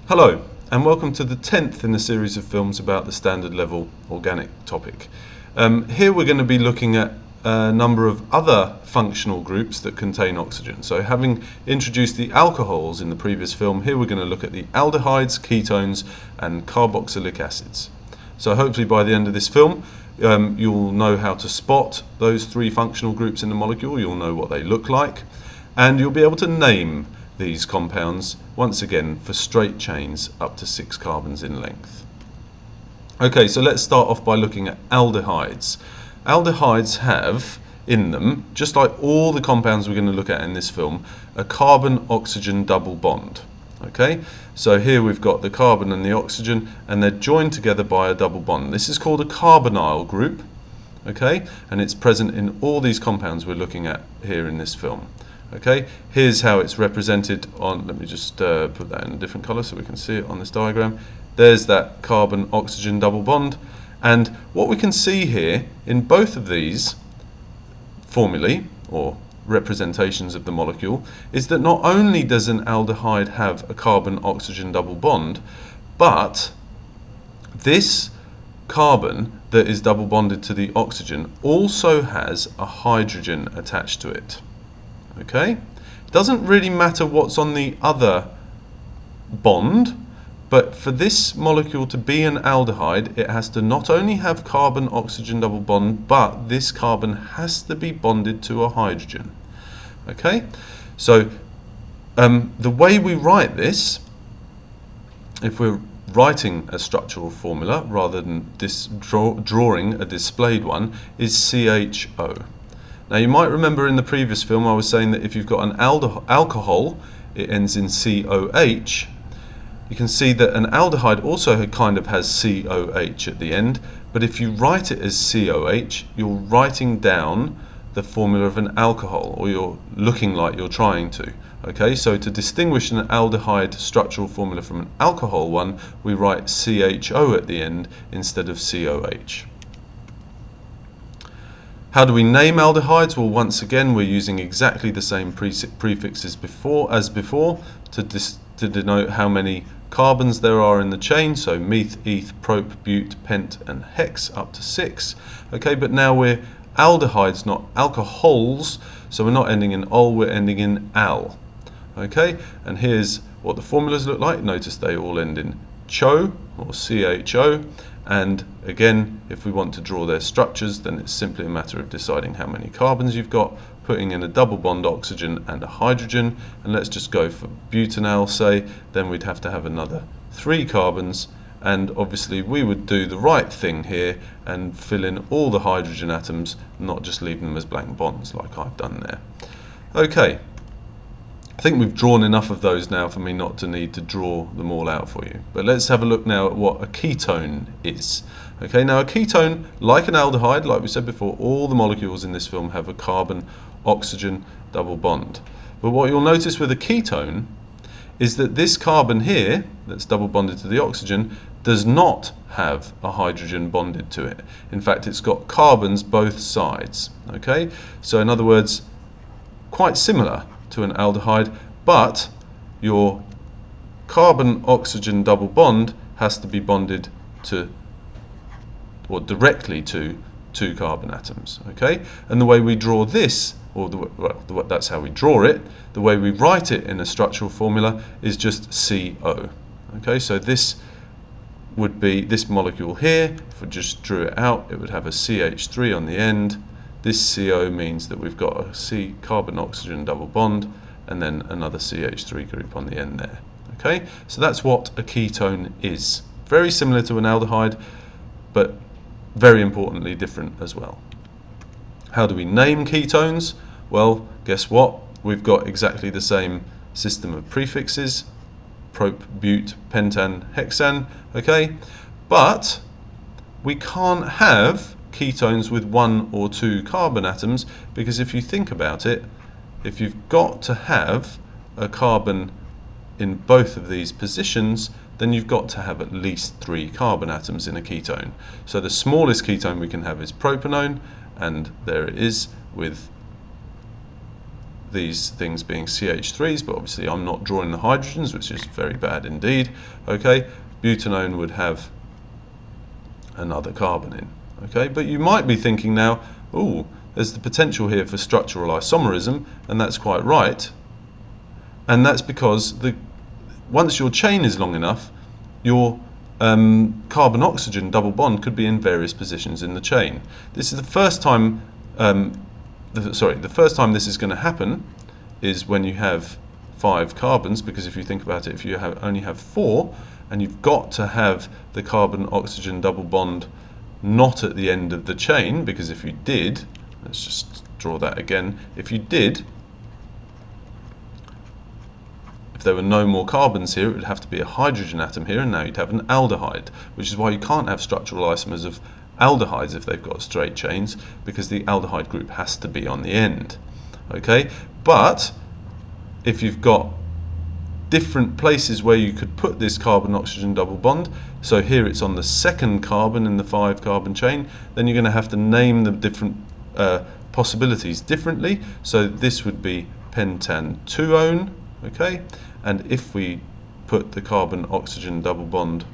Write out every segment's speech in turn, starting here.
Hello, and welcome to the 10th in a series of films about the standard level organic topic. Here we're going to be looking at a number of other functional groups that contain oxygen. So having introduced the alcohols in the previous film, here we're going to look at the aldehydes, ketones and carboxylic acids. So hopefully by the end of this film you'll know how to spot those three functional groups in the molecule, you'll know what they look like, and you'll be able to name these compounds once again for straight chains up to 6 carbons in length. Okay, so let's start off by looking at aldehydes. Aldehydes have in them, just like all the compounds we're going to look at in this film, a carbon-oxygen double bond. Okay, so here we've got the carbon and the oxygen, and they're joined together by a double bond. This is called a carbonyl group, okay, and it's present in all these compounds we're looking at here in this film. Okay, here's how it's represented on, let me just put that in a different color so we can see it on this diagram. There's that carbon-oxygen double bond, and what we can see here in both of these formulae, or representations of the molecule, is that not only does an aldehyde have a carbon-oxygen double bond, but this carbon that is double bonded to the oxygen also has a hydrogen attached to it. Okay, it doesn't really matter what's on the other bond, but for this molecule to be an aldehyde, it has to not only have carbon-oxygen double bond, but this carbon has to be bonded to a hydrogen. Okay, so the way we write this, if we're writing a structural formula rather than drawing a displayed one, is CHO. Now you might remember in the previous film I was saying that if you've got an alcohol, it ends in COH. You can see that an aldehyde also kind of has COH at the end, but if you write it as COH, you're writing down the formula of an alcohol, or you're looking like you're trying to. Okay, so to distinguish an aldehyde structural formula from an alcohol one, we write CHO at the end instead of COH. How do we name aldehydes? Well, once again, we're using exactly the same prefixes as before to denote how many carbons there are in the chain. So meth, eth, prop, bute, pent, and hex up to 6. Okay, but now we're aldehydes, not alcohols. So we're not ending in ol, we're ending in al. Okay, and here's what the formulas look like. Notice they all end in CHO or CHO. And again, if we want to draw their structures, then it's simply a matter of deciding how many carbons you've got, putting in a double bond oxygen and a hydrogen, and let's just go for butanol, say, then we'd have to have another 3 carbons, and obviously we would do the right thing here and fill in all the hydrogen atoms, not just leave them as blank bonds like I've done there. Okay, I think we've drawn enough of those now for me not to need to draw them all out for you. But let's have a look now at what a ketone is. Okay, now a ketone, like an aldehyde, like we said before, all the molecules in this film have a carbon-oxygen double bond. But what you'll notice with a ketone is that this carbon here, that's double bonded to the oxygen, does not have a hydrogen bonded to it. In fact, it's got carbons both sides. Okay, so in other words, quite similar to an aldehyde, but your carbon-oxygen double bond has to be bonded to, or directly to, 2 carbon atoms. Okay, and the way we draw this, or that's how we draw it. The way we write it in a structural formula is just CO. Okay, so this would be this molecule here. If we just drew it out, it would have a CH3 on the end. This CO means that we've got a C carbon-oxygen double bond and then another CH3 group on the end there. Okay, so that's what a ketone is. Very similar to an aldehyde, but very importantly different as well. How do we name ketones? Well, guess what? We've got exactly the same system of prefixes, prop, bute, pentan, hexan. Okay, but we can't have ketones with 1 or 2 carbon atoms, because if you think about it, if you've got to have a carbon in both of these positions, then you've got to have at least 3 carbon atoms in a ketone. So the smallest ketone we can have is propanone, and there it is with these things being CH3s, but obviously I'm not drawing the hydrogens, which is very bad indeed. Okay, butanone would have another carbon in. Okay, but you might be thinking now, oh, there's the potential here for structural isomerism, and that's quite right. And that's because once your chain is long enough, your carbon-oxygen double bond could be in various positions in the chain. This is the first time. The first time this is going to happen is when you have 5 carbons, because if you think about it, if you only have 4, and you've got to have the carbon-oxygen double bond not at the end of the chain, because if you did, let's just draw that again, if there were no more carbons here, it would have to be a hydrogen atom here, and now you'd have an aldehyde, which is why you can't have structural isomers of aldehydes if they've got straight chains, because the aldehyde group has to be on the end. Okay, but if you've got different places where you could put this carbon-oxygen double bond, so here it's on the second carbon in the 5 carbon chain, then you're going to have to name the different possibilities differently. So this would be pentan-2-one, okay, and if we put the carbon-oxygen double bond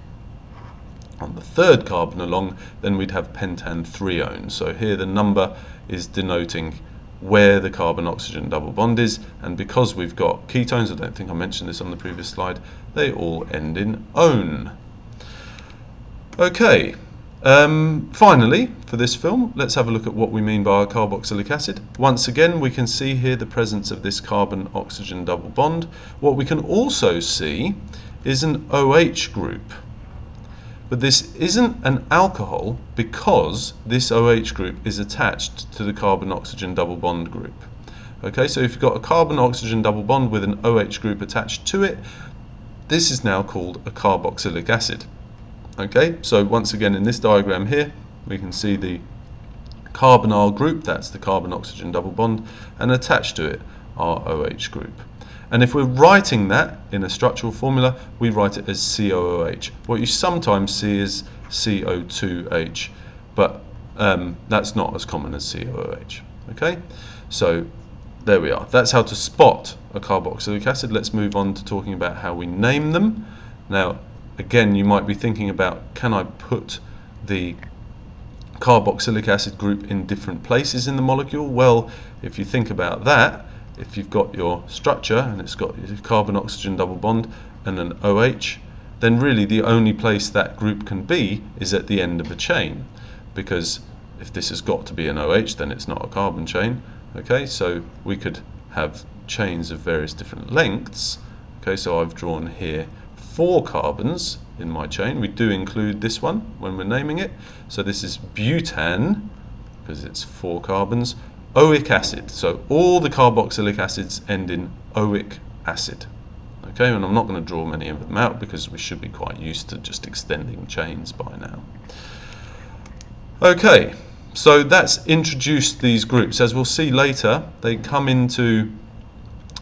on the 3rd carbon along, then we'd have pentan-3-one. So here the number is denoting where the carbon-oxygen double bond is, and because we've got ketones, I don't think I mentioned this on the previous slide, they all end in -one. Okay, finally for this film, let's have a look at what we mean by a carboxylic acid. Once again, we can see here the presence of this carbon-oxygen double bond. What we can also see is an OH group. But this isn't an alcohol because this OH group is attached to the carbon-oxygen double bond group. Okay, so if you've got a carbon-oxygen double bond with an OH group attached to it, this is now called a carboxylic acid. Okay, so once again in this diagram here, we can see the carbonyl group, that's the carbon-oxygen double bond, and attached to it our OH group. And if we're writing that in a structural formula, we write it as COOH. What you sometimes see is CO2H, but that's not as common as COOH. Okay, so there we are. That's how to spot a carboxylic acid. Let's move on to talking about how we name them. Now, again, you might be thinking about, can I put the carboxylic acid group in different places in the molecule? Well, if you think about that, if you've got your structure and it's got your carbon-oxygen double bond and an OH, then really the only place that group can be is at the end of a chain, because if this has got to be an OH, then it's not a carbon chain. Okay, so we could have chains of various different lengths. Okay, so I've drawn here 4 carbons in my chain. We do include this one when we're naming it. So this is butan, because it's 4 carbons. Oic acid, so all the carboxylic acids end in oic acid. Okay, and I'm not going to draw many of them out because we should be quite used to just extending chains by now. Okay, so that's introduced these groups. As we'll see later, they come into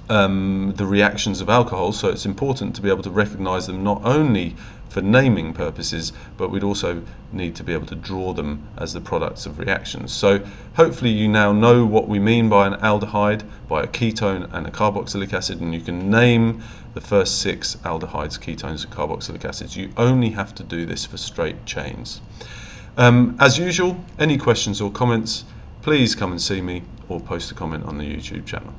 the reactions of alcohol, so it's important to be able to recognize them not only for naming purposes, but we'd also need to be able to draw them as the products of reactions. So hopefully you now know what we mean by an aldehyde, by a ketone and a carboxylic acid, and you can name the first 6 aldehydes, ketones and carboxylic acids. You only have to do this for straight chains. As usual, any questions or comments, please come and see me or post a comment on the YouTube channel.